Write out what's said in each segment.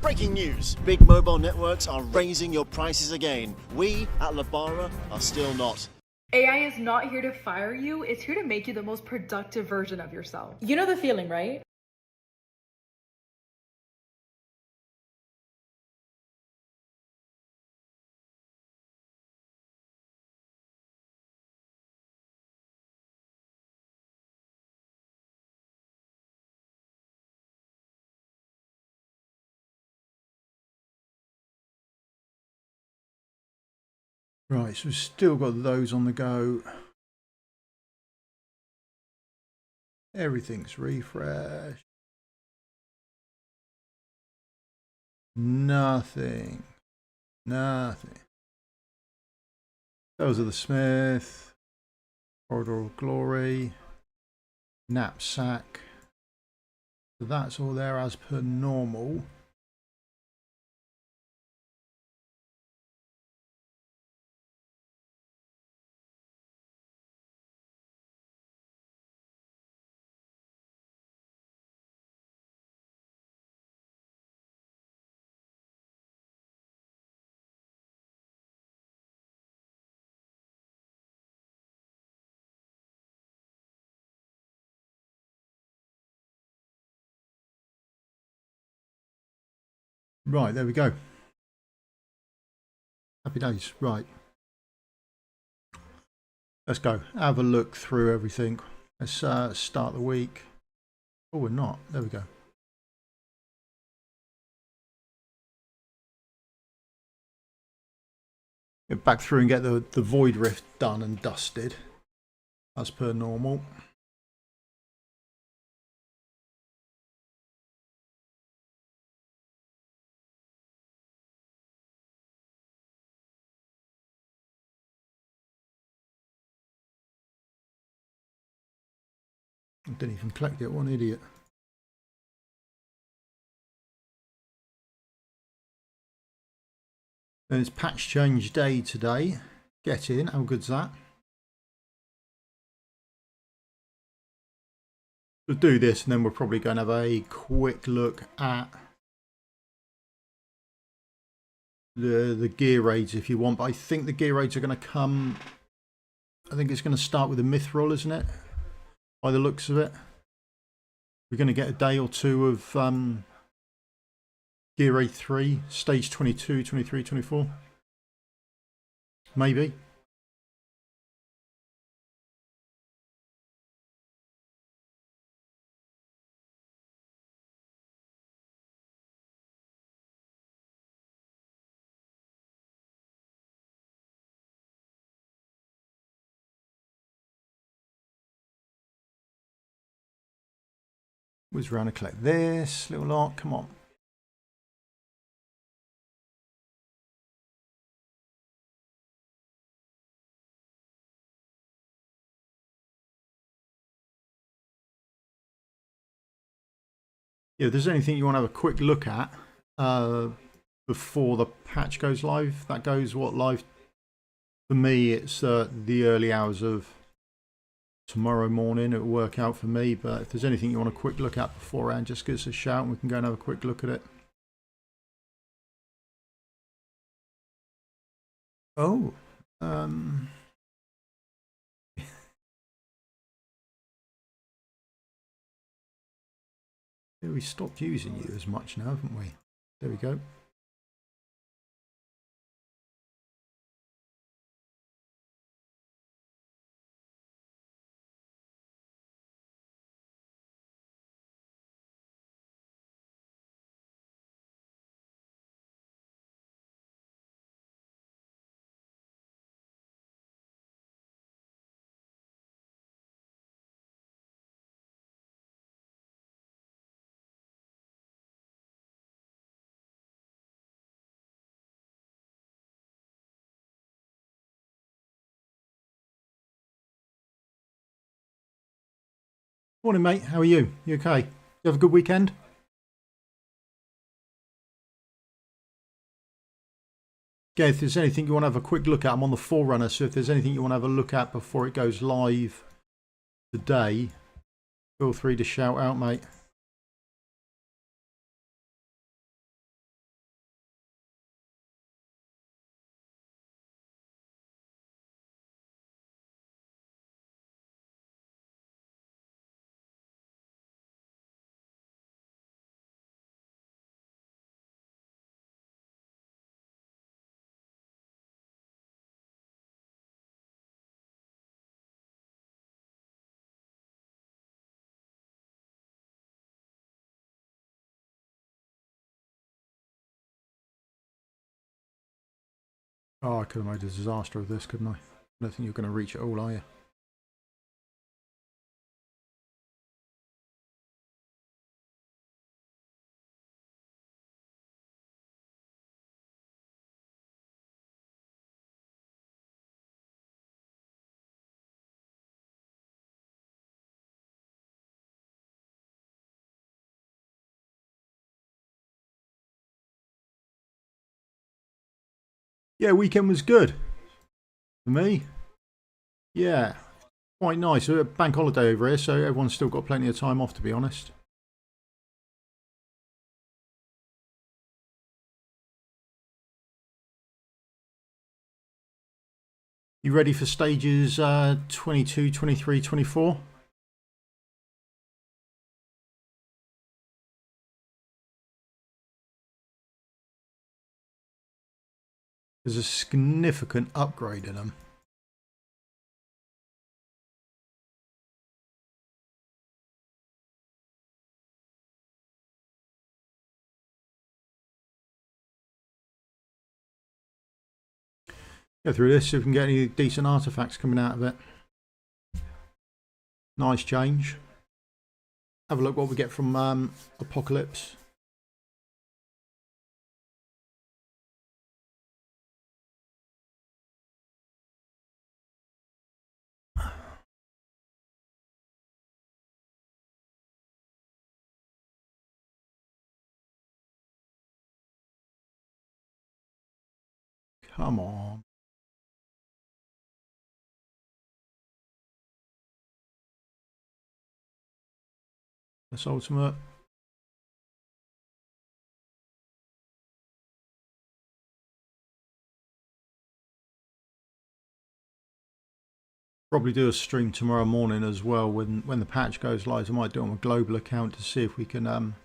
Breaking news. Big mobile networks are raising your prices again. We at Lebara are still not. AI is not here to fire you, it's here to make you the most productive version of yourself. You know the feeling, right? Right, so we've still got those on the go. Everything's refreshed. Nothing. Nothing. Those are the Smith. Corridor of Glory. Knapsack. So that's all there as per normal. Right, there we go. Happy days. Right. Let's go. Have a look through everything. Let's start the week. Oh, we're not. There we go. Get back through and get the Void Rift done and dusted as per normal. I didn't even collect it. What an idiot. Then it's patch change day today. Get in. How good's that? We'll do this and then we're probably going to have a quick look at the gear raids if you want. But I think the gear raids are going to come. I think it's going to start with a Mithril, isn't it? By the looks of it. We're going to get a day or two of Gear Raid 3, Stage 22, 23, 24. Maybe. Whiz round and collect this little lot. Come on. Yeah, if there's anything you want to have a quick look at before the patch goes live, that goes live? For me, it's the early hours of tomorrow morning. It'll work out for me, but if there's anything you want a quick look at beforehand, just give us a shout and we can go and have a quick look at it. Oh, yeah, we stopped using you as much now, haven't we? There we go. Morning, mate. How are you? You okay? You have a good weekend? Yeah, if there's anything you want to have a quick look at, I'm on the Forerunner, so if there's anything you want to have a look at before it goes live today, feel free to shout out, mate. Oh, I could have made a disaster of this, couldn't I? I don't think you're going to reach it all, are you? Yeah, weekend was good for me. Yeah, quite nice. A bank holiday over here, so everyone's still got plenty of time off, to be honest. You ready for stages 22, 23, 24? There's a significant upgrade in them. Go through this, see if we can get any decent artifacts coming out of it. Nice change. Have a look what we get from Apocalypse. Come on. That's ultimate. Probably do a stream tomorrow morning as well when the patch goes live. I might do it on a global account to see if we can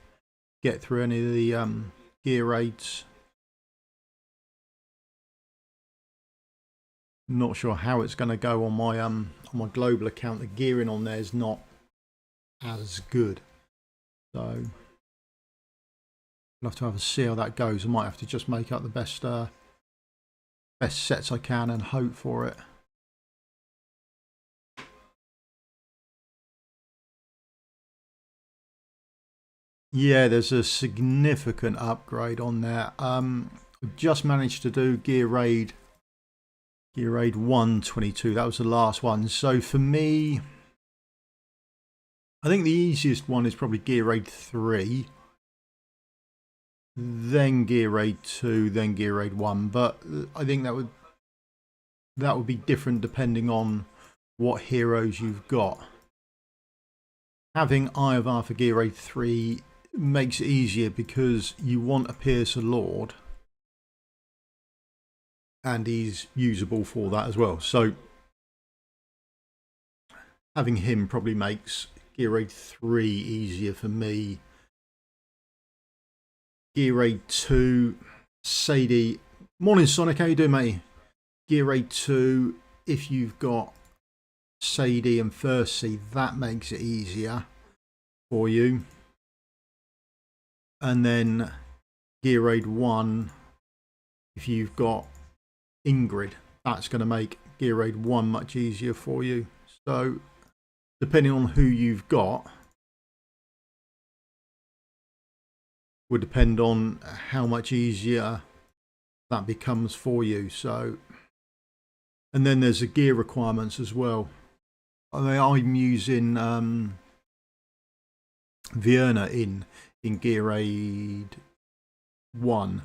get through any of the gear raids. Not sure how it's going to go on my global account. The gearing on there is not as good, so I'll have to have a see how that goes. I might have to just make up the best sets I can and hope for it. Yeah, there's a significant upgrade on there. Just managed to do Gear Raid 122. That was the last one. So for me, I think the easiest one is probably Gear Raid 3, then Gear Raid 2, then Gear Raid 1. But I think that would be different depending on what heroes you've got. Having Eye of Arthur Gear Raid 3 makes it easier because you want a Piercer Lord, and he's usable for that as well. So having him probably makes Gear Raid 3 easier for me. Gear Raid 2, Sadie. Morning Sonic, how you doing, mate? Gear Raid 2, if you've got Sadie and Thursday, that makes it easier for you. And then Gear Raid 1, if you've got Ingrid, that's going to make Gear Raid 1 much easier for you. So depending on who you've got would depend on how much easier that becomes for you. So, and then there's the gear requirements as well. I mean, I'm using Vierna in Gear Raid 1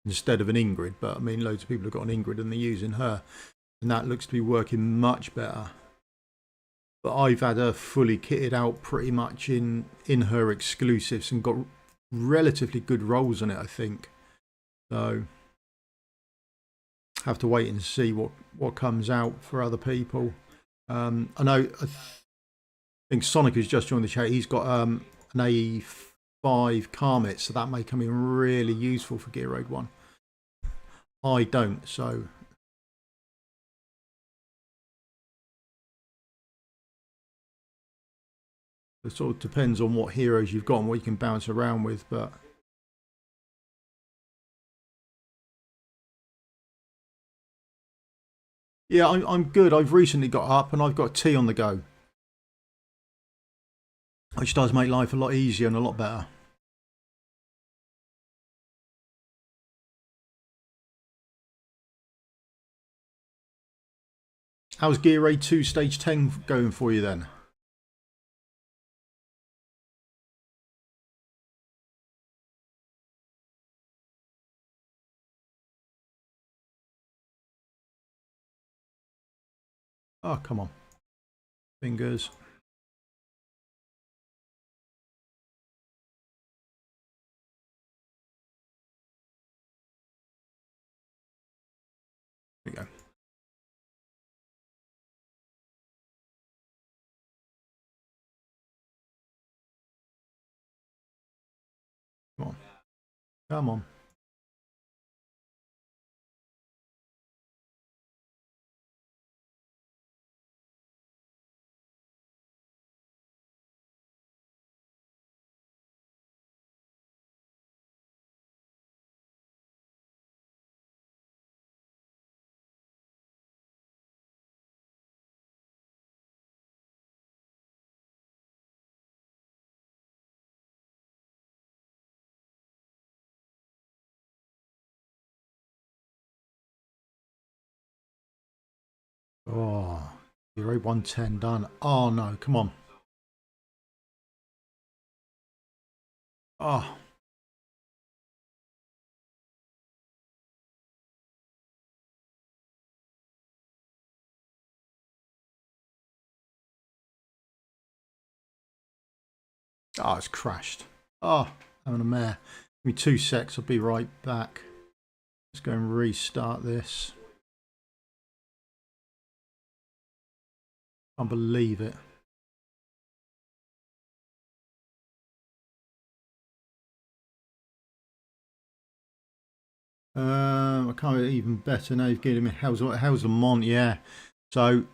instead of an Ingrid, but I mean loads of people have got an Ingrid and they're using her, and that looks to be working much better. But I've had her fully kitted out pretty much in her exclusives and got relatively good rolls on it, I think. So have to wait and see what comes out for other people. I know I think Sonic has just joined the chat. He's got an A5 Karmit, so that may come in really useful for Gear Raid 1. I don't, so it sort of depends on what heroes you've got and what you can bounce around with. But Yeah, I'm good. I've recently got up and I've got tea on the go, which does make life a lot easier and a lot better. How's Gear Raid 2 Stage 10 going for you then? Oh, come on. Fingers. There we go. Come on. Come on. Oh, Gear Raid 110 done. Oh no, come on. Oh. Oh, it's crashed. Oh, having a mare. Give me 2 secs, I'll be right back. Let's go and restart this. Can't believe it. I can't even better now. You've given me how's Lamont, yeah. So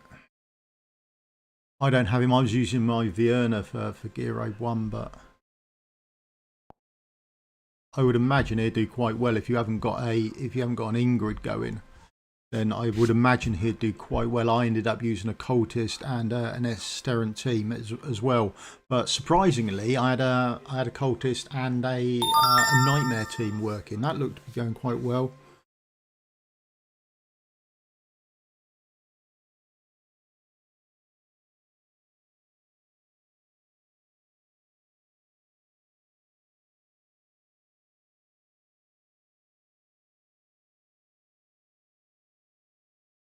I don't have him. I was using my Vierna for Gear Raid 1, but I would imagine he'd do quite well if you haven't got an Ingrid going. Then I would imagine he'd do quite well. I ended up using a cultist and an Esterant team as well. But surprisingly, I had a cultist and a nightmare team working. That looked to be going quite well.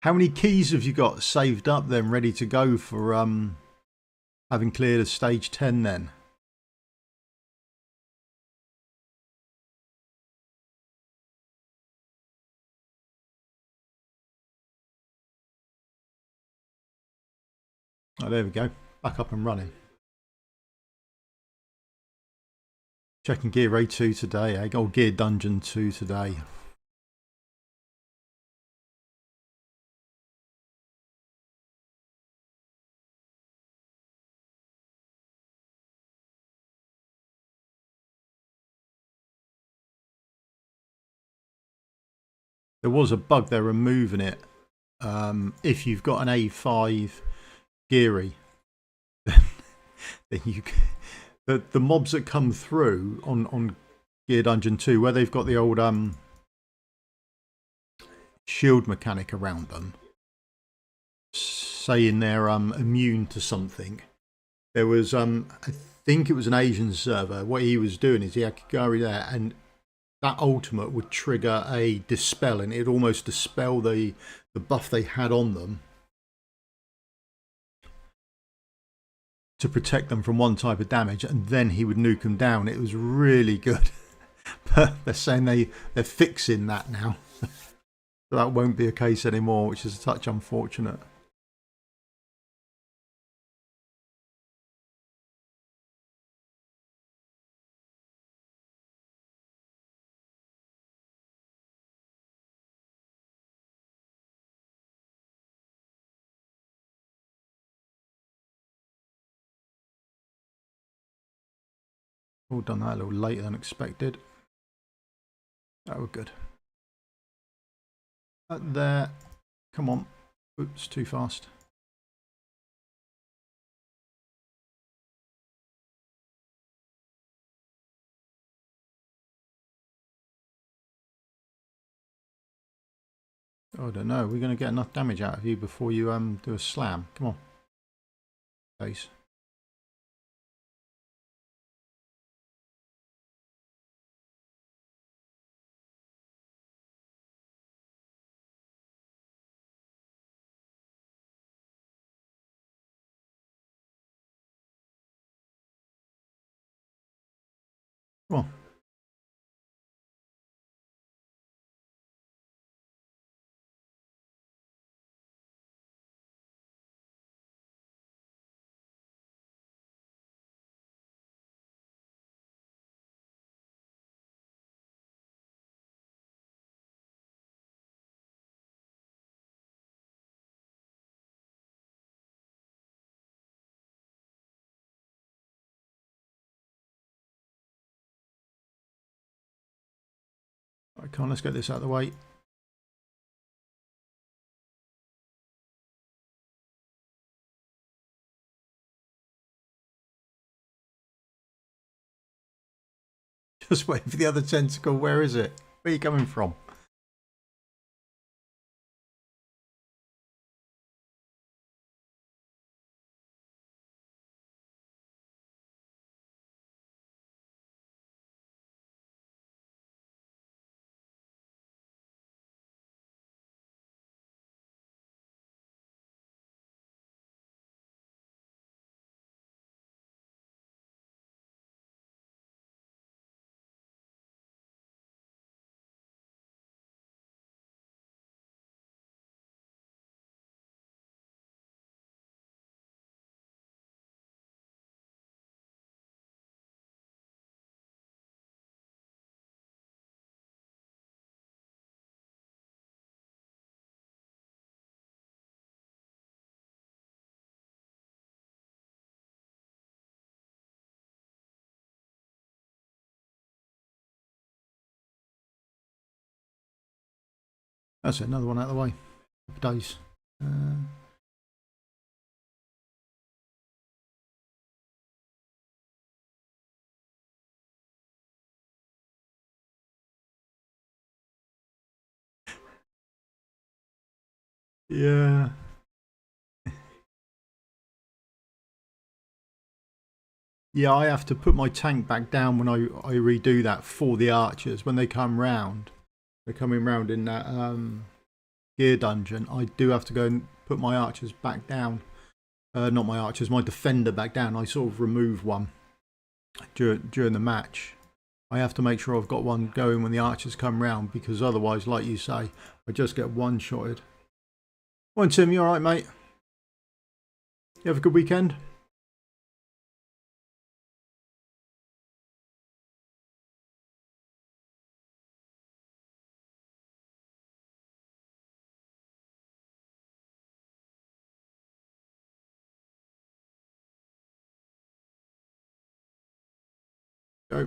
How many keys have you got saved up then, ready to go for having cleared a stage 10 then? Oh, there we go. Back up and running. Checking Gear Raid 2 today, eh? Oh, Gear Dungeon 2 today. There was a bug, they're removing it. If you've got an A5 Geary, then you the mobs that come through on Gear Dungeon 2, where they've got the old shield mechanic around them, saying they're immune to something. There was I think it was an Asian server. What he was doing is he had Kigari there, and that ultimate would trigger a dispel, and it'd almost dispel the buff they had on them to protect them from one type of damage, and then he would nuke them down. It was really good. But they're saying they're fixing that now. So that won't be a case anymore, which is a touch unfortunate. All done that a little later than expected. Oh, good. There. Come on. Oops, too fast. I don't know. We're going to get enough damage out of you before you do a slam. Come on. Please. Come on. Right, come on, let's get this out of the way. Just waiting for the other tentacle. Where is it? Where are you coming from? That's it, another one out of the way. Days. Yeah. Yeah, I have to put my tank back down when I redo that for the archers. When they come round, they're coming round in that gear dungeon. I do have to go and put my archers back down. Not my archers, my defender back down. I sort of remove one during the match. I have to make sure I've got one going when the archers come round, because otherwise, like you say, I just get one-shotted. Come on, Tim, you alright, mate? You have a good weekend? Go.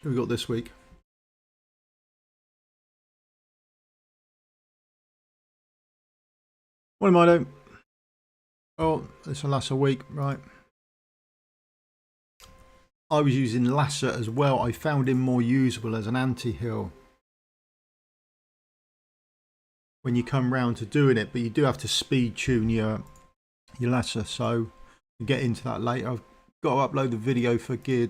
Who we got this week? What am I doing? Oh, this will last a week, right? I was using Lasser as well. I found him more usable as an anti-heal when you come round to doing it, but you do have to speed tune your Lasser, so we'll get into that later. I've got to upload the video for the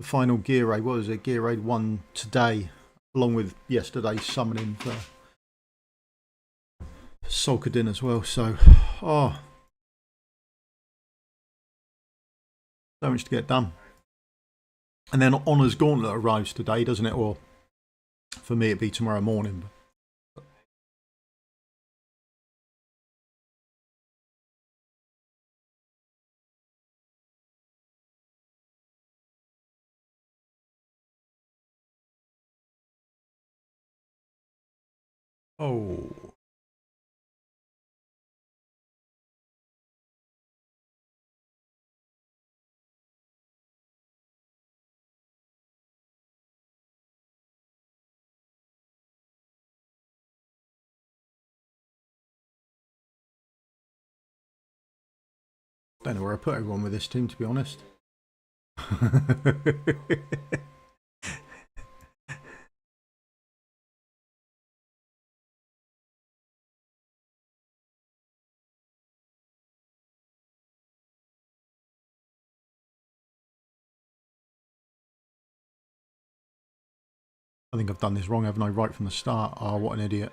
final gear raid. What was it? Gear raid 1 today, along with yesterday's summoning for Solkadin as well. So, oh, so much to get done. And then Honour's Gauntlet arrives today, doesn't it? Or for me, it'd be tomorrow morning. Oh. Don't know where I put everyone with this team, to be honest. I think I've done this wrong, haven't I? Right from the start. Oh, what an idiot.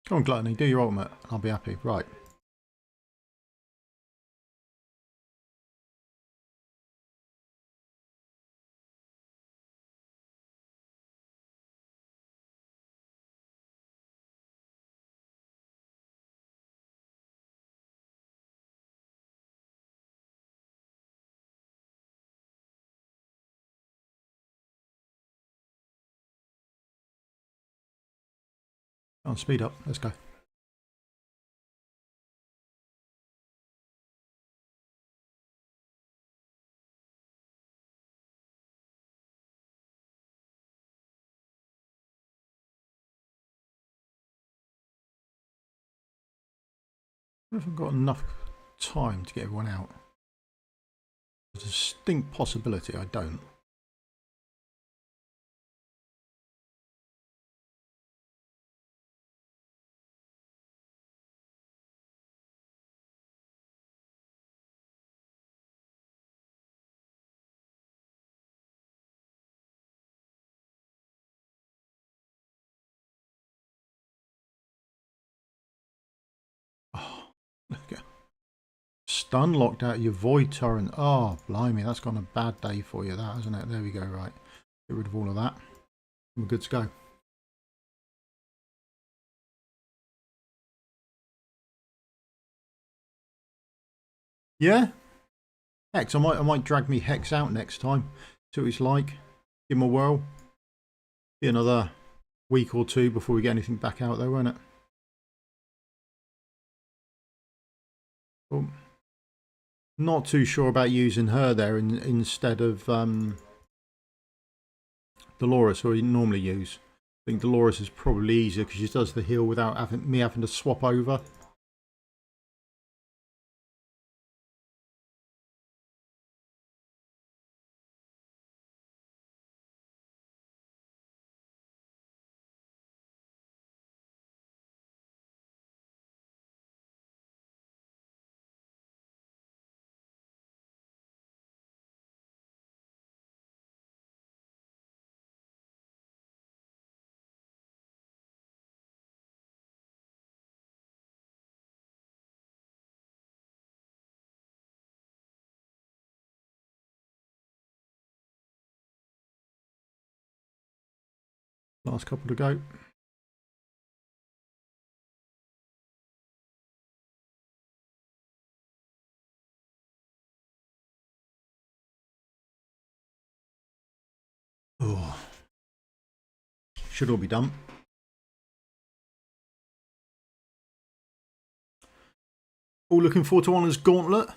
Come on, Gluttony, do your ultimate. I'll be happy. Right. Come on, speed up. Let's go. I haven't got enough time to get everyone out. There's a distinct possibility I don't. Oh, look at stun locked out your void torrent. Oh, blimey, that's gone a bad day for you, that, hasn't it? There we go, right. Get rid of all of that. We're good to go. Yeah? Hex, I might drag me Hex out next time. See what he's like. Give him a whirl. Be another week or two before we get anything back out there, won't it? Well, not too sure about using her there instead of Dolores, who I normally use. I think Dolores is probably easier because she does the heal without me having to swap over. Last couple to go. Oh, should all be done. All looking forward to Honor's Gauntlet.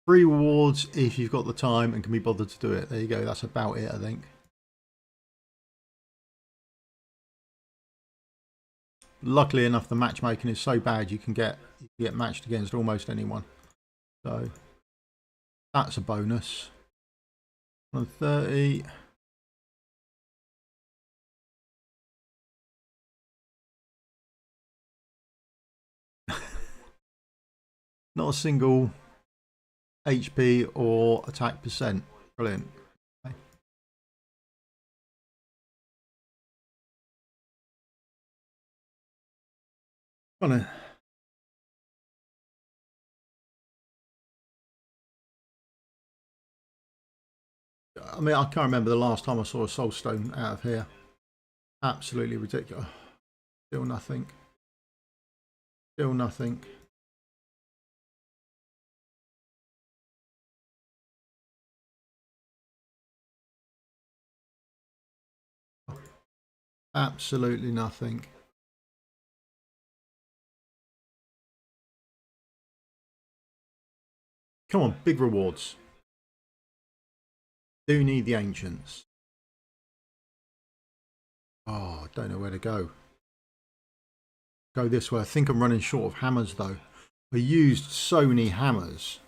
Free rewards if you've got the time and can be bothered to do it. There you go. That's about it, I think. Luckily enough, the matchmaking is so bad you can get matched against almost anyone. So that's a bonus. 130. Not a single HP or attack percent. Brilliant. Okay. Come on then. I mean, I can't remember the last time I saw a soul stone out of here. Absolutely ridiculous. Still nothing. Still nothing. Absolutely nothing. Come on, big rewards. Do need the ancients. Oh, I don't know where to go. Go this way. I think I'm running short of hammers though. I used so many hammers.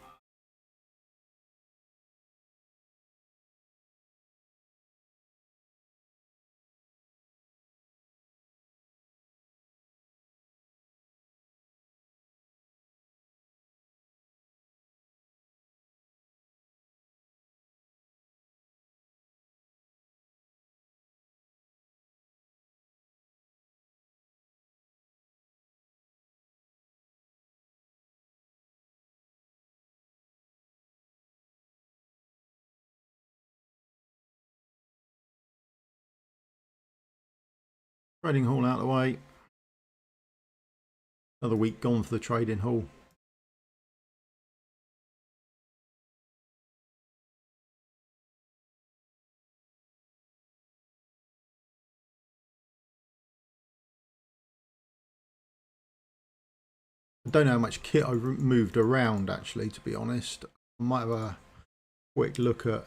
Trading hall out of the way. Another week gone for the trading hall. I don't know how much kit I moved around actually, to be honest. I might have a quick look at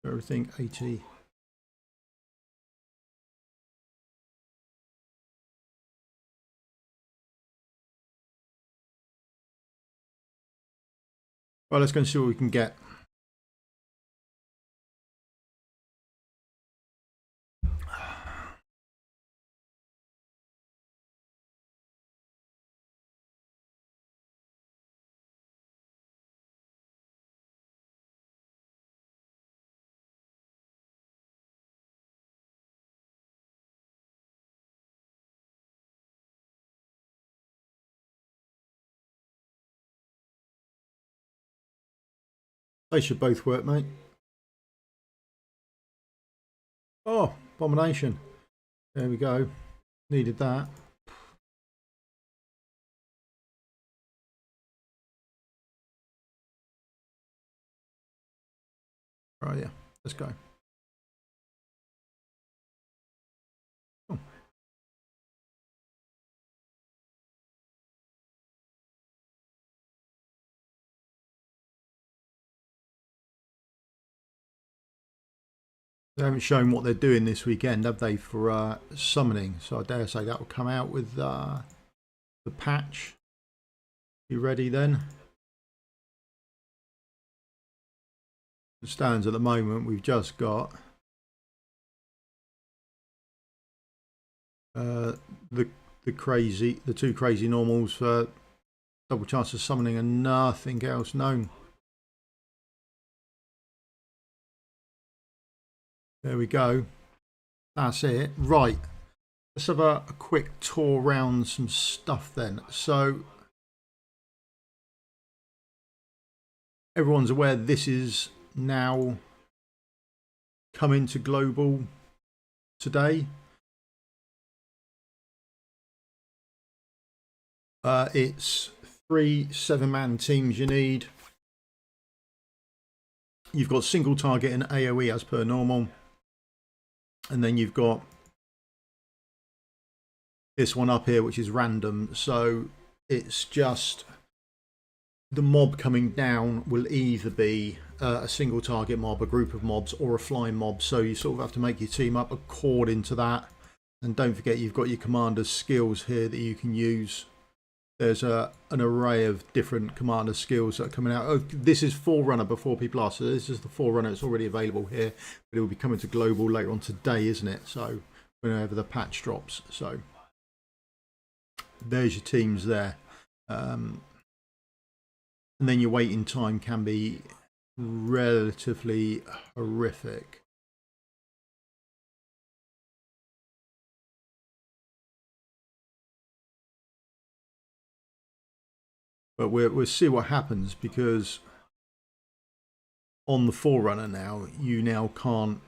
everything. 80. Well, let's go and see what we can get. They should both work, mate. Oh, abomination. There we go. Needed that. Right, yeah. Let's go. Oh. They haven't shown what they're doing this weekend, have they, for summoning? So I dare say that will come out with the patch. You ready then? The stands at the moment, we've just got the two crazy normals for double chance of summoning and nothing else known. There we go. That's it. Right. Let's have a quick tour around some stuff then. So everyone's aware this is now coming to global today. It's 3 7-man teams you need. You've got single target and AoE as per normal. And then you've got this one up here, which is random. So it's just the mob coming down will either be a single target mob, a group of mobs, or a flying mob. So you sort of have to make your team up according to that. And don't forget, you've got your commander's skills here that you can use. There's an array of different commander skills that are coming out. Oh, this is Forerunner before people ask. So this is the Forerunner. It's already available here, but it will be coming to global later on today, isn't it? So whenever the patch drops. So there's your teams there. And then your waiting time can be relatively horrific. But we'll see what happens, because on the Forerunner now, you now can't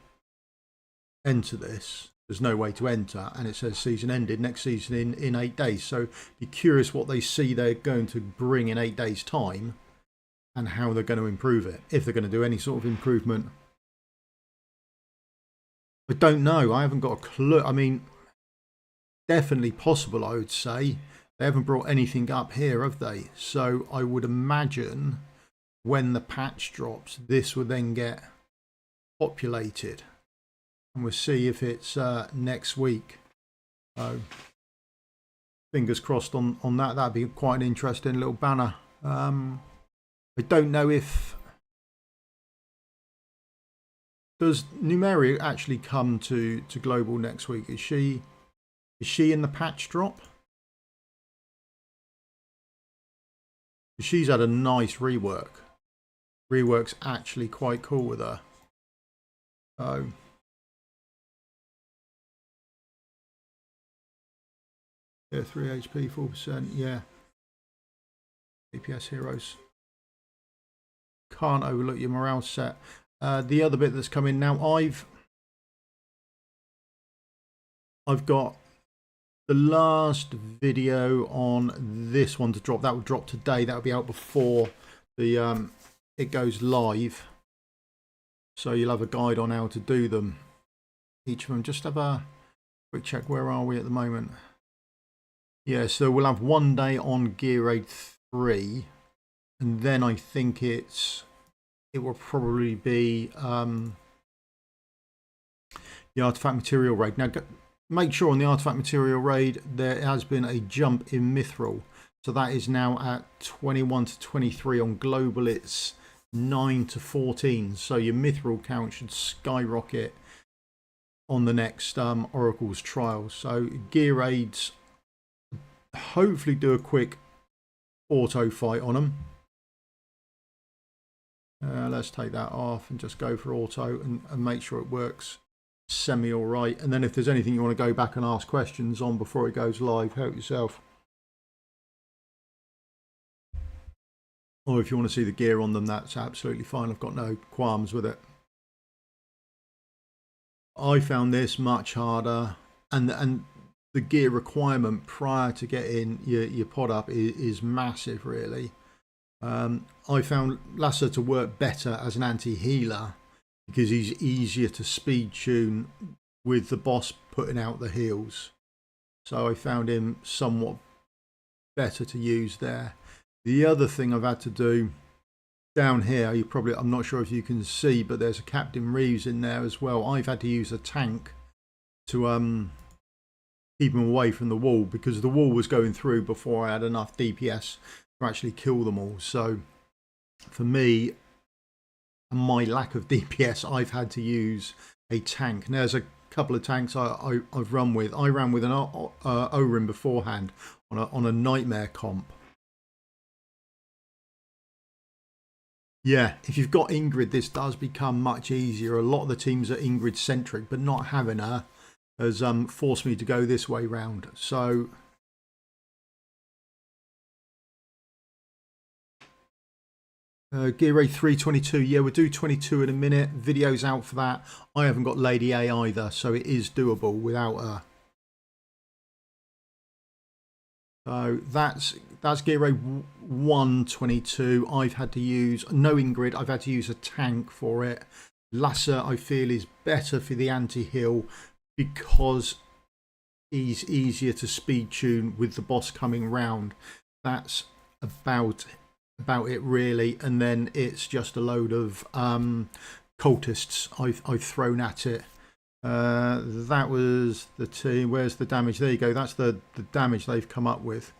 enter this. There's no way to enter, and it says season ended, next season in 8 days. So be curious what they see they're going to bring in 8 days' time, and how they're going to improve it, if they're going to do any sort of improvement. I don't know. I haven't got a clue. I mean, definitely possible, I would say. They haven't brought anything up here, have they? So I would imagine when the patch drops, this will then get populated. And we'll see if it's next week. So fingers crossed on that. That'd be quite an interesting little banner. I don't know if... Does Numeria actually come to global next week? Is she in the patch drop? She's had a nice rework. Rework's actually quite cool with her. So yeah, 3 HP, 4%. Yeah. DPS heroes. Can't overlook your morale set. The other bit that's coming now, I've got the last video on this one to drop. That will drop today. That will be out before the it goes live. So you'll have a guide on how to do them. Each of them. Just have a quick check. Where are we at the moment? Yeah, so we'll have 1 day on Gear Raid 3, and then I think it will probably be the Artifact Material Raid. Now, make sure on the Artifact Material Raid there has been a jump in Mithril. So that is now at 21 to 23. On Global, it's 9 to 14. So your Mithril count should skyrocket on the next Oracle's trial. So Gear Raids, hopefully do a quick auto fight on them. Let's take that off and just go for auto and make sure it works semi all right. And then if there's anything you want to go back and ask questions on before it goes live, help yourself. Or if you want to see the gear on them, that's absolutely fine. I've got no qualms with it. I found this much harder, and the gear requirement prior to getting your pod up is massive, really. I found Lasser to work better as an anti-healer because he's easier to speed tune with the boss putting out the heals. So I found him somewhat better to use there. The other thing I've had to do down here, I'm not sure if you can see, but there's a Captain Reeves in there as well. I've had to use a tank to keep him away from the wall because the wall was going through before I had enough DPS to actually kill them all. So for me, my lack of DPS, I've had to use a tank. Now, there's a couple of tanks I've run with. I ran with an Orin beforehand on a Nightmare comp. Yeah, if you've got Ingrid, this does become much easier. A lot of the teams are Ingrid centric, but not having her has forced me to go this way round. So Gear Raid 322, yeah, we'll do 22 in a minute. Video's out for that. I haven't got Lady A either, so it is doable without her. So that's Gear Raid 122. I've had to use no Ingrid. I've had to use a tank for it. Lasser, I feel, is better for the anti-heal because he's easier to speed tune with the boss coming round. That's about it, really. And then it's just a load of cultists I've thrown at it. That was the team. Where's the damage? There you go. That's the damage they've come up with.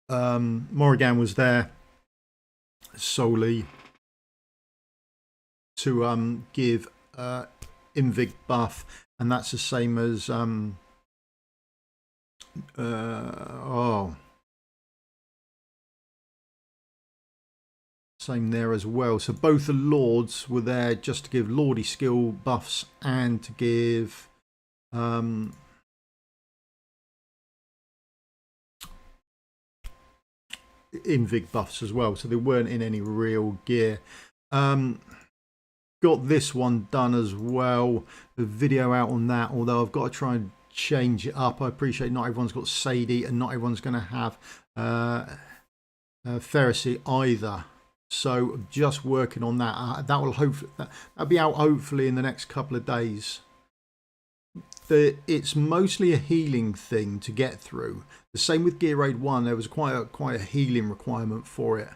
Morrigan was there solely to give Invig buff, and that's the same as same there as well. So both the lords were there just to give lordy skill buffs and to give Invig buffs as well. So they weren't in any real gear. Got this one done as well. The video out on that, although I've got to try and change it up. I appreciate not everyone's got Sadie and not everyone's going to have Pharisee either. So I'm just working on that. That will hopefully that'll be out hopefully in the next couple of days. It's mostly a healing thing to get through. The same with Gear Raid 1. There was quite a healing requirement for it.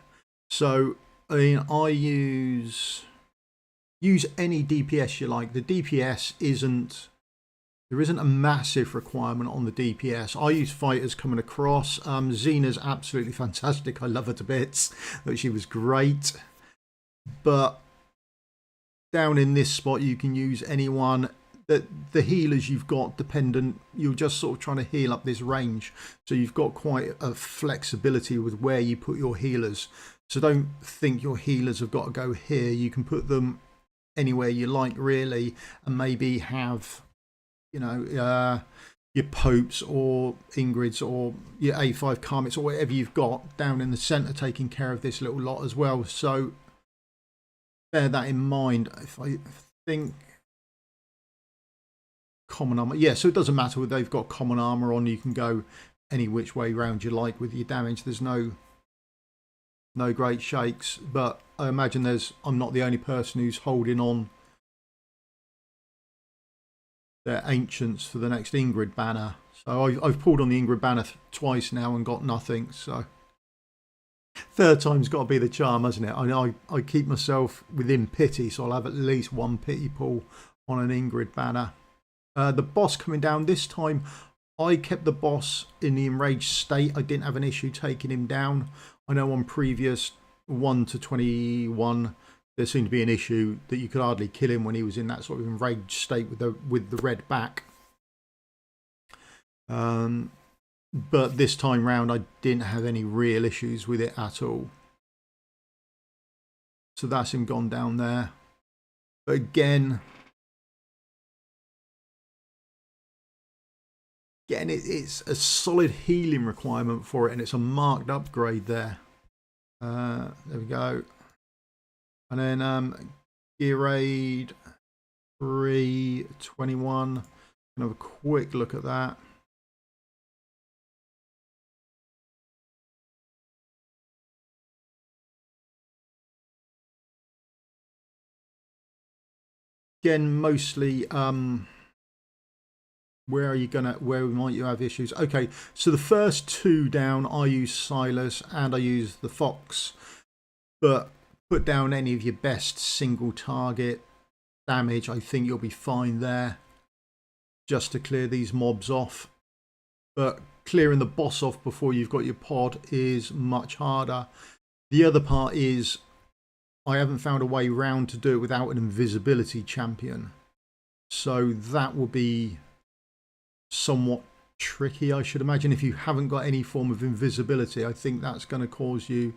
So I mean, I use any DPS you like. The DPS there isn't a massive requirement on the DPS. I use fighters coming across. Xena's absolutely fantastic. I love her to bits. She was great. But down in this spot, you can use anyone. The healers you've got dependent, you're just sort of trying to heal up this range. So you've got quite a flexibility with where you put your healers. So don't think your healers have got to go here. You can put them anywhere you like, really, and maybe have, you know, your Popes or Ingrids or your A5 Karmits or whatever you've got down in the centre taking care of this little lot as well. So bear that in mind. If I think common armor, yeah, so it doesn't matter whether they've got common armor on. You can go any which way round you like with your damage. There's no great shakes, but I imagine I'm not the only person who's holding on their ancients for the next Ingrid banner. So I've pulled on the Ingrid banner twice now and got nothing. So third time's got to be the charm, hasn't it? I keep myself within pity, so I'll have at least one pity pull on an Ingrid banner. The boss coming down this time, I kept the boss in the enraged state. I didn't have an issue taking him down. I know on previous 1 to 21 there seemed to be an issue that you could hardly kill him when he was in that sort of enraged state with the red back. But this time round I didn't have any real issues with it at all. So that's him gone down there. But again, it's a solid healing requirement for it, and it's a marked upgrade there. There we go. And then Gear Raid 321. Gonna have a quick look at that. Again, mostly where might you have issues? Okay, so the first two down, I use Silas and I use the Fox, but put down any of your best single target damage. I think you'll be fine there, just to clear these mobs off. But clearing the boss off before you've got your pod is much harder. The other part is I haven't found a way round to do it without an invisibility champion, so that will be somewhat tricky, I should imagine. If you haven't got any form of invisibility, I think that's going to cause you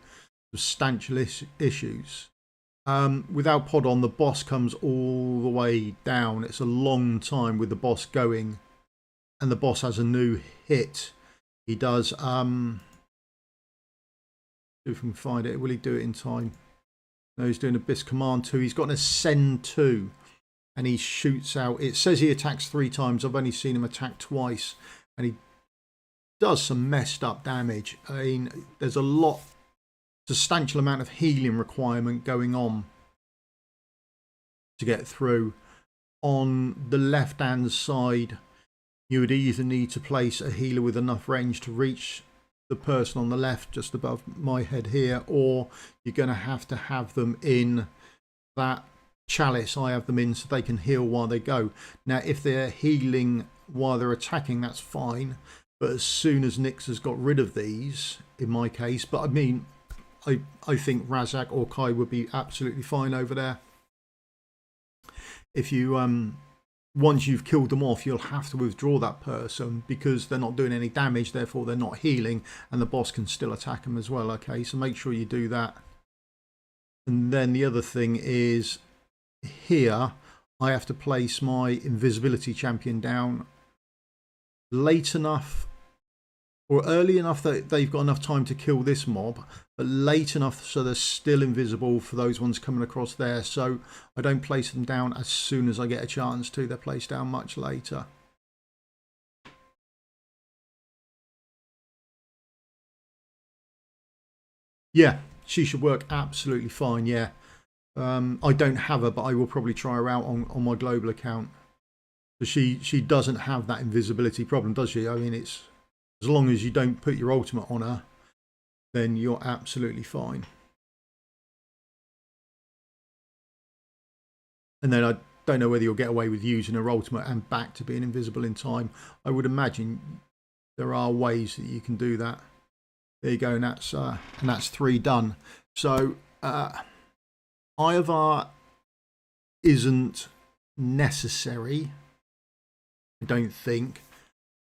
substantial issues. Without pod on, the boss comes all the way down. It's a long time with the boss going, and the boss has a new hit. He does if we can find it, will he do it in time? No, he's doing Abyss Command 2. He's got an Ascend 2. And he shoots out. It says he attacks 3 times. I've only seen him attack twice. And he does some messed up damage. I mean, there's a substantial amount of healing requirement going on to get through. On the left-hand side, you would either need to place a healer with enough range to reach the person on the left, just above my head here, or you're going to have them in that chalice I have them in so they can heal while they go. Now if they're healing while they're attacking, that's fine, but as soon as Nyx has got rid of these, in my case, but I mean I think Razak or Kai would be absolutely fine over there. If you once you've killed them off, you'll have to withdraw that person because they're not doing any damage, therefore they're not healing, and the boss can still attack them as well. Okay, so make sure you do that. And then the other thing is, here I have to place my invisibility champion down late enough or early enough that they've got enough time to kill this mob, but late enough so they're still invisible for those ones coming across there. So I don't place them down as soon as I get a chance to. They're placed down much later. Yeah, she should work absolutely fine. Yeah. I don't have her, but I will probably try her out on my global account. So she doesn't have that invisibility problem, does she? I mean, it's as long as you don't put your ultimate on her, then you're absolutely fine. And then I don't know whether you'll get away with using her ultimate and back to being invisible in time. I would imagine there are ways that you can do that. There you go, and that's 3 done. So Ivar isn't necessary, I don't think,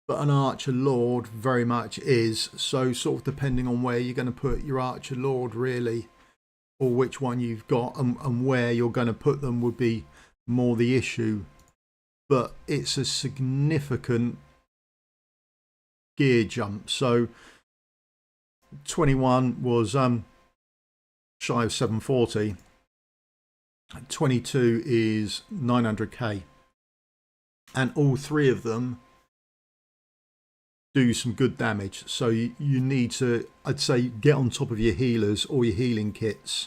but an Archer Lord very much is. So sort of depending on where you're going to put your Archer Lord, really, or which one you've got and where you're going to put them would be more the issue. But it's a significant gear jump. So 21 was shy of 740. 22 is 900k, and all 3 of them do some good damage. So you need to, I'd say, get on top of your healers or your healing kits.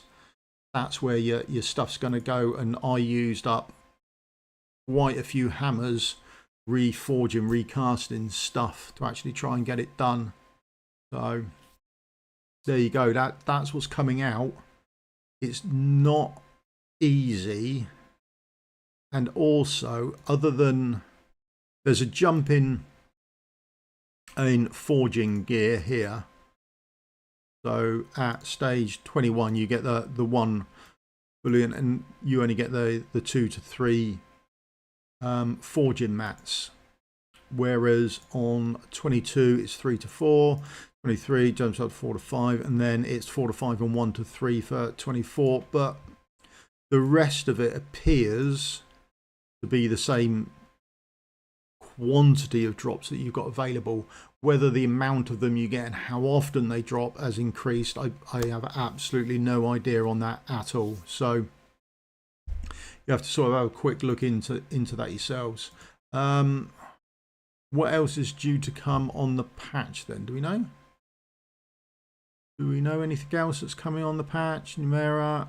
That's where your stuff's going to go. And I used up quite a few hammers reforging, recasting stuff to actually try and get it done. So there you go. That's what's coming out. It's not easy, and also, other than there's a jump in forging gear here. So at stage 21 you get the 1 bullion, and you only get the 2 to 3 forging mats, whereas on 22 it's 3 to 4, 23 jumps up to 4 to 5, and then it's 4 to 5 and 1 to 3 for 24. But the rest of it appears to be the same quantity of drops that you've got available. Whether the amount of them you get and how often they drop has increased, I have absolutely no idea on that at all. So you have to sort of have a quick look into that yourselves. What else is due to come on the patch then? Do we know? Do we know anything else that's coming on the patch? Numera,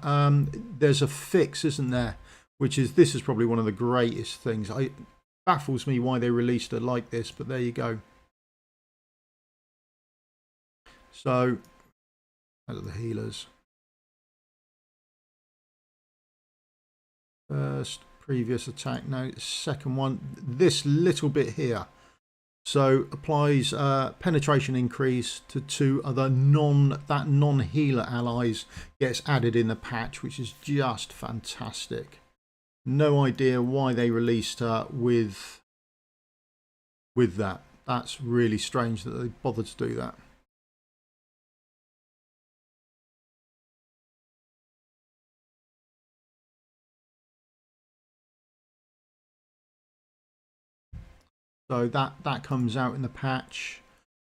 there's a fix, isn't there? Which is, this is probably one of the greatest things. It baffles me why they released it like this, but there you go. So, out of the healers. First, previous attack note. Second one, this little bit here. So applies penetration increase to 2 other non-healer allies, gets added in the patch, which is just fantastic. No idea why they released her with that. That's really strange that they bothered to do that. So that comes out in the patch.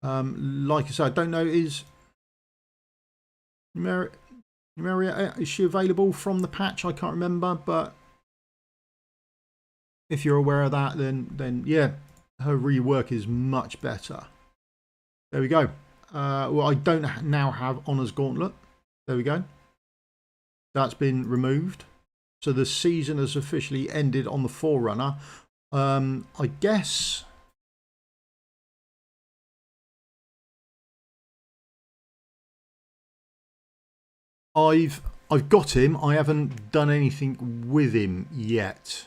Like I said, I don't know, is Numeria, is she available from the patch? I can't remember, but if you're aware of that, then yeah, her rework is much better. There we go. Well, I don't now have Honor's Gauntlet. There we go. That's been removed. So the season has officially ended on the Forerunner. I guess I've got him. I haven't done anything with him yet.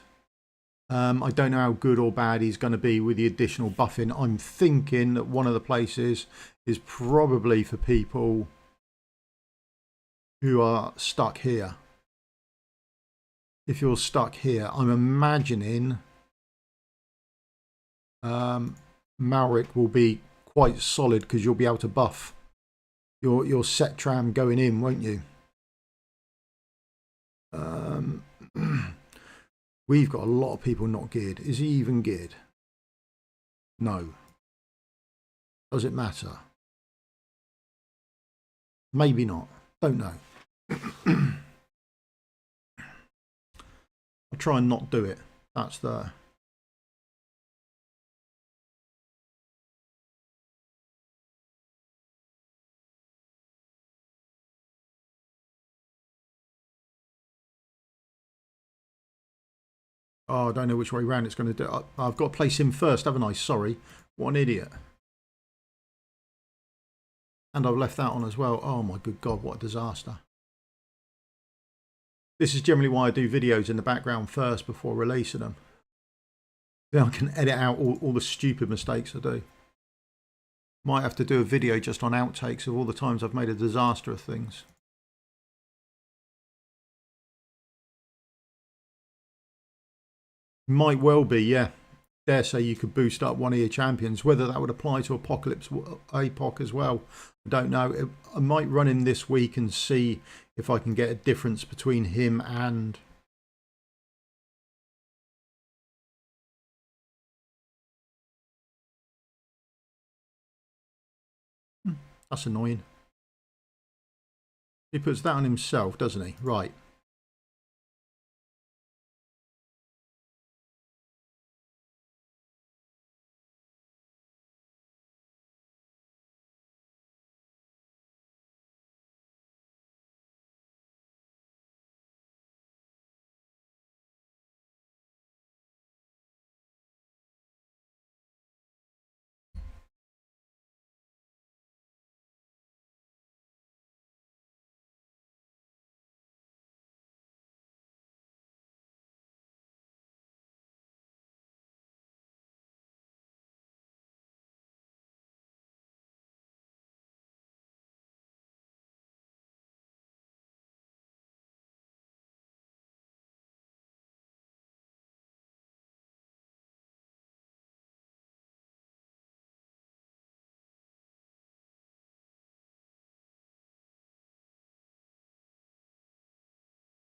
I don't know how good or bad he's going to be with the additional buffing. I'm thinking that one of the places is probably for people who are stuck here. If you're stuck here, I'm imagining Malric will be quite solid, because you'll be able to buff your Setram going in, won't you? We've got a lot of people not geared. Is he even geared? No. Does it matter? Maybe not. Don't know. I'll try and not do it. That's the... Oh, I don't know which way round it's going to do. I've got to place him first, haven't I? Sorry. What an idiot. And I've left that on as well. Oh my good God, what a disaster. This is generally why I do videos in the background first before releasing them. Then I can edit out all the stupid mistakes I do. Might have to do a video just on outtakes of all the times I've made a disaster of things. Might well be, yeah. Dare say you could boost up one of your champions. Whether that would apply to Apocalypse APOC as well, I don't know. I might run him this week and see if I can get a difference between him and... That's annoying. He puts that on himself, doesn't he? Right.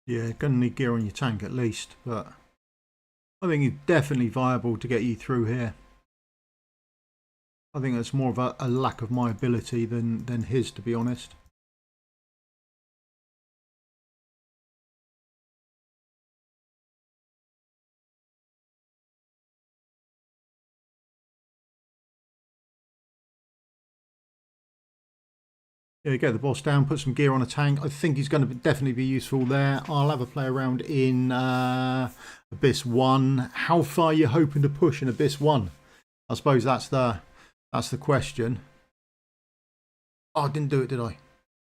Yeah, gonna need gear on your tank at least, but I think it's definitely viable to get you through here. I think that's more of a lack of my ability than his, to be honest. Yeah, get the boss down, put some gear on a tank. I think he's going to definitely be useful there. I'll have a play around in Abyss 1. How far are you hoping to push in Abyss 1? I suppose that's the question. Oh, I didn't do it, did I?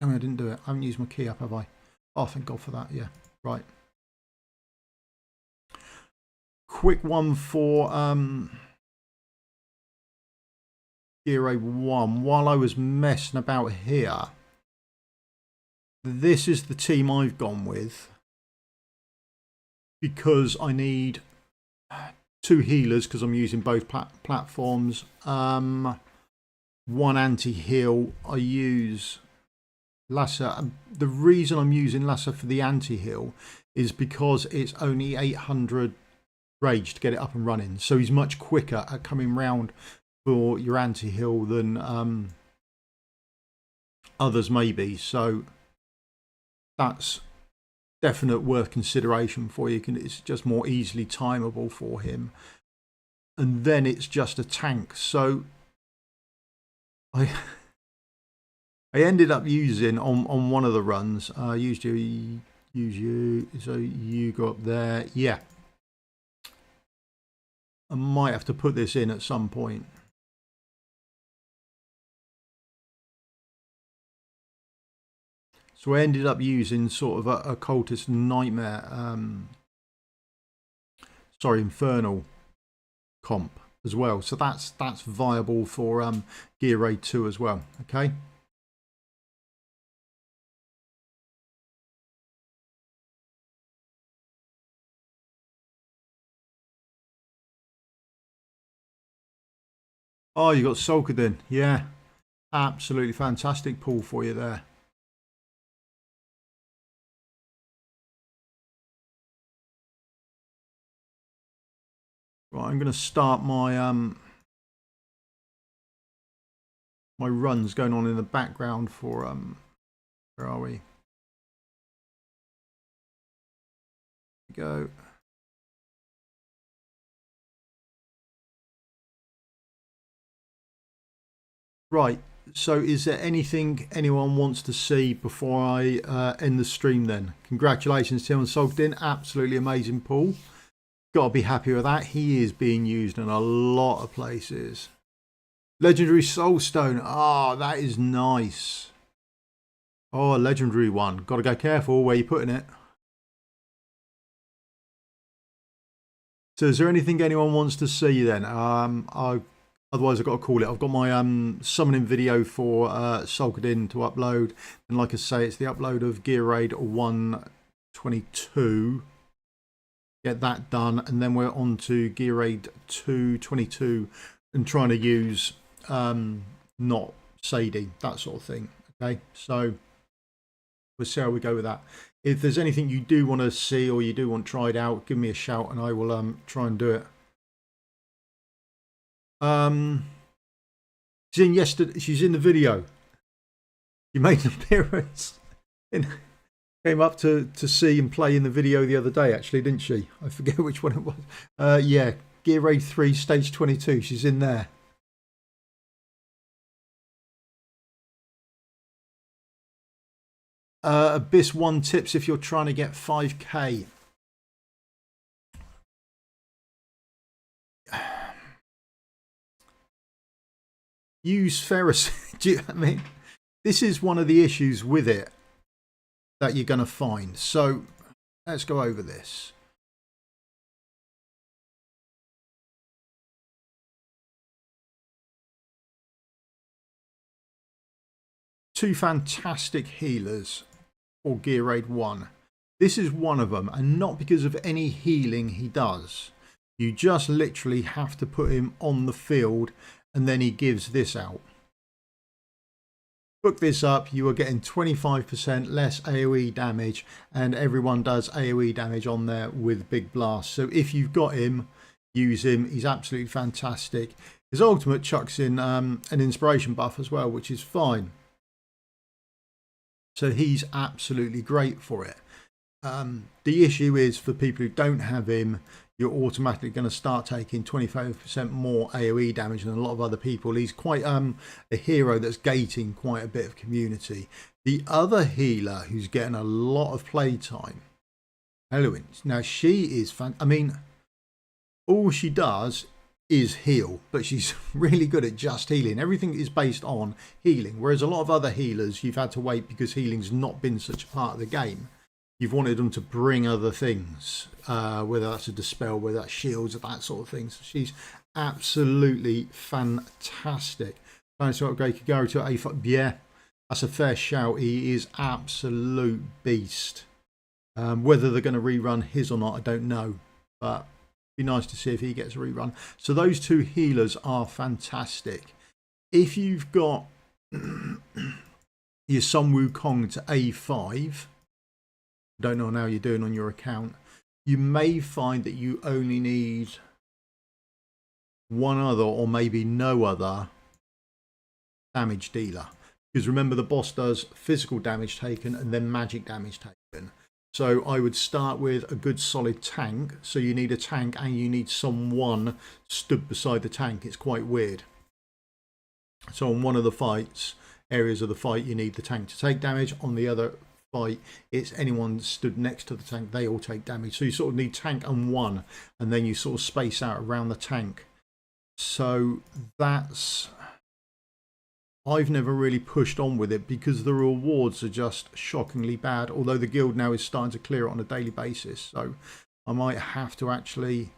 I mean, I didn't do it. I haven't used my key up, have I? Oh, thank God for that. Yeah, right. Quick one for Gear 1. While I was messing about here, this is the team I've gone with because I need 2 healers because I'm using both platforms. 1 anti-heal. I use Lassa. The reason I'm using Lassa for the anti-heal is because it's only 800 rage to get it up and running. So he's much quicker at coming round for your anti-heal than others may be. So that's definite worth consideration for you. It's just more easily timeable for him. And then it's just a tank. So I ended up using on one of the runs, use you, so you got there. Yeah. I might have to put this in at some point. So I ended up using sort of a Cultist Nightmare, Infernal comp as well. So that's viable for Gear Raid 2 as well. Okay. Oh, you got Sulkadin. Yeah. Absolutely fantastic pull for you there. Right, I'm going to start my my runs going on in the background for where are we? Go. Right. So is there anything anyone wants to see before I end the stream then? Congratulations, Tim and Sogdin. Absolutely amazing pull. Got to be happy with that. He is being used in a lot of places. Legendary Soulstone. Ah, that is nice. Oh, a legendary one. Got to go careful where you're putting it. So is there anything anyone wants to see then? Otherwise I've got to call it. I've got my summoning video for Sulkadin to upload. And like I say, it's the upload of Gear Raid 122. Get that done. And then we're on to Gear Raid 222 and trying to use not Sadie, that sort of thing. Okay, so we'll see how we go with that. If there's anything you do want to see or you do want tried out, give me a shout and I will try and do it. She's in yesterday. She's in the video. She made an appearance. Came up to see and play in the video the other day, actually, didn't she? I forget which one it was. Yeah, Gear Raid 3, Stage 22. She's in there. Abyss 1 tips if you're trying to get 5k. Use Ferris. I mean, this is one of the issues with it that you're going to find. So let's go over this. Two fantastic healers for Gear Raid 1. This is one of them, and not because of any healing he does. You just literally have to put him on the field and then he gives this out. Book this up, you are getting 25% less AoE damage, and everyone does AoE damage on there with Big Blast. So if you've got him, use him. He's absolutely fantastic. His ultimate chucks in an inspiration buff as well, which is fine. So he's absolutely great for it. The issue is for people who don't have him, you're automatically going to start taking 25% more AoE damage than a lot of other people. He's quite a hero that's gating quite a bit of community. The other healer who's getting a lot of playtime, Eloise. Now she is I mean, all she does is heal, but she's really good at just healing. Everything is based on healing, whereas a lot of other healers you've had to wait because healing's not been such a part of the game. You've wanted them to bring other things, whether that's a dispel, whether that's shields, that sort of thing. So she's absolutely fantastic. Trying to upgrade Kagari to A5. Yeah, that's a fair shout. He is absolute beast. Whether they're going to rerun his or not, I don't know, but be nice to see if he gets a rerun. So those two healers are fantastic. If you've got your Sun Wukong to A5, don't know how you're doing on your account, you may find that you only need one other or maybe no other damage dealer. Because remember, the boss does physical damage taken and then magic damage taken. So I would start with a good solid tank. So you need a tank and you need someone stood beside the tank. It's quite weird. So on one of the fights, areas of the fight, you need the tank to take damage. On the other fight, it's anyone stood next to the tank, they all take damage. So you sort of need tank and one, and then you sort of space out around the tank. So that's... I've never really pushed on with it because the rewards are just shockingly bad, although the guild now is starting to clear it on a daily basis. So I might have to actually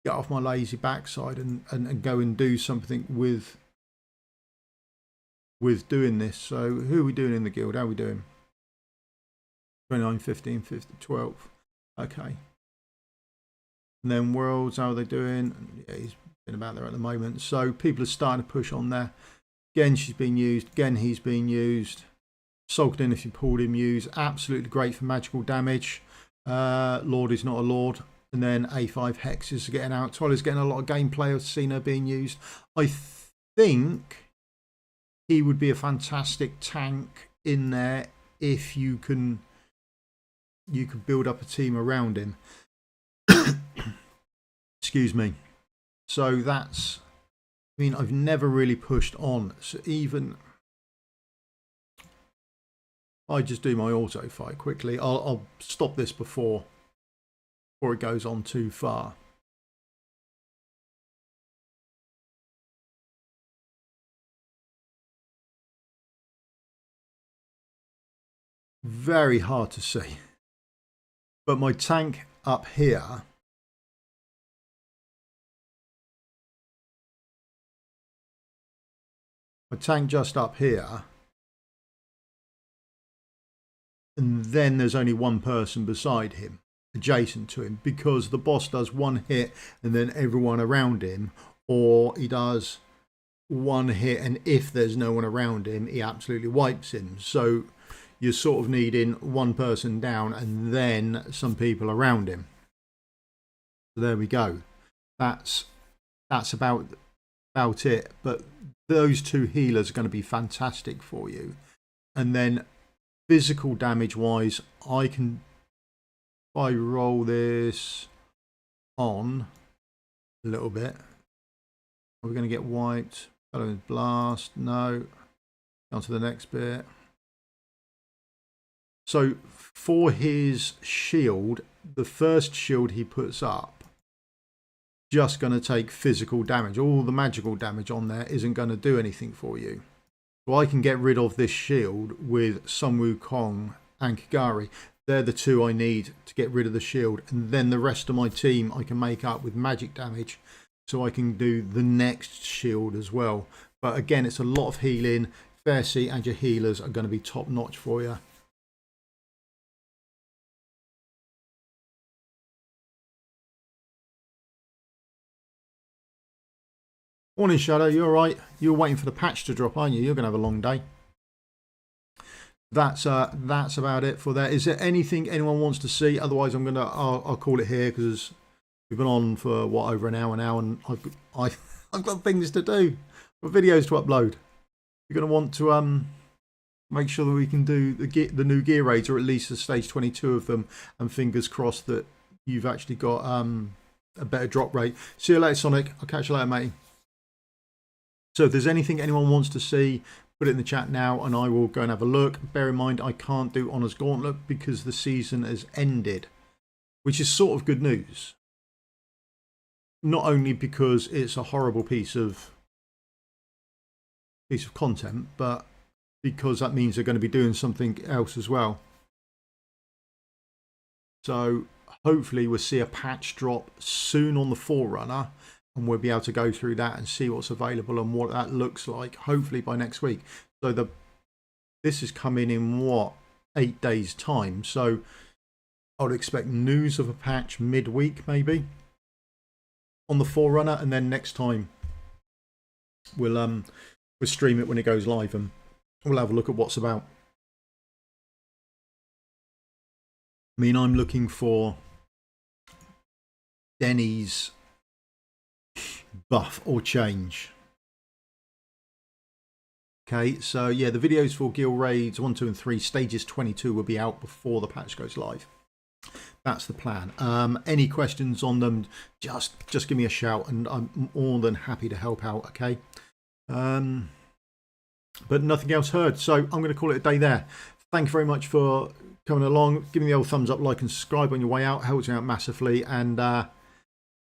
get off my lazy backside and go and do something with doing this. So who are we doing in the guild? How are we doing? 29, 15, 50, 12. Okay. And then worlds, how are they doing? Yeah, he's been about there at the moment. So people are starting to push on there. Again, she's been used. Again, he's been used. Sulkadin, if you pulled him, used. Absolutely great for magical damage. Lord is not a lord. And then A5 Hex is getting out. Twiligh's getting a lot of gameplay. I've seen her being used. I think he would be a fantastic tank in there if you can build up a team around him. Excuse me. So that's... I mean, I've never really pushed on. So even... I just do my auto fight quickly. I'll stop this before before it goes on too far. Very hard to see. But my tank up here, my tank just up here, and then there's only one person beside him, adjacent to him, because the boss does one hit and then everyone around him, or he does one hit and if there's no one around him, he absolutely wipes him. So you're sort of needing one person down and then some people around him. So there we go. That's about it. But those two healers are going to be fantastic for you. And then physical damage wise, if I roll this on a little bit, are we going to get wiped? Blast, no. On to the next bit. So for his shield, the first shield he puts up, just going to take physical damage. All the magical damage on there isn't going to do anything for you. So I can get rid of this shield with Sun Wukong and Kagari. They're the two I need to get rid of the shield. And then the rest of my team I can make up with magic damage. So I can do the next shield as well. But again, it's a lot of healing. Phaircy and your healers are going to be top notch for you. Morning, Shadow. You all right? You're waiting for the patch to drop, aren't you? You're going to have a long day. That's about it for that. Is there anything anyone wants to see? Otherwise, I'll call it here because we've been on for what, over an hour now, and I've got things to do, I've got videos to upload. You're going to want to make sure that we can do the new gear raids, or at least the stage 22 of them, and fingers crossed that you've actually got a better drop rate. See you later, Sonic. I'll catch you later, mate. So if there's anything anyone wants to see, put it in the chat now and I will go and have a look. Bear in mind, I can't do Honour's Gauntlet because the season has ended, which is sort of good news. Not only because it's a horrible piece of content, but because that means they're going to be doing something else as well. So hopefully we'll see a patch drop soon on the Forerunner, and we'll be able to go through that and see what's available and what that looks like, hopefully by next week. So this is coming in, what, 8 days time. So I would expect news of a patch midweek maybe on the Forerunner, and then next time we'll stream it when it goes live and we'll have a look at what's about. I mean, I'm looking for Denny's buff or change. Okay, so yeah, the videos for Guild Raids 1, 2 and 3 stages 22 will be out before the patch goes live. That's the plan. Any questions on them, just give me a shout and I'm more than happy to help out. Okay, but nothing else heard, so I'm going to call it a day there. Thank you very much for coming along. Give me the old thumbs up, like and subscribe on your way out, helps me out massively. And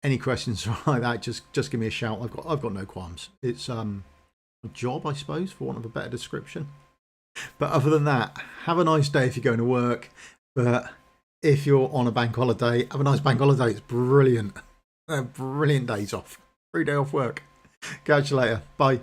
any questions like that, just give me a shout. I've got no qualms. It's a job, I suppose, for want of a better description. But other than that, have a nice day if you're going to work. But if you're on a bank holiday, have a nice bank holiday. It's brilliant. Brilliant days off. 3 days off work. Catch you later. Bye.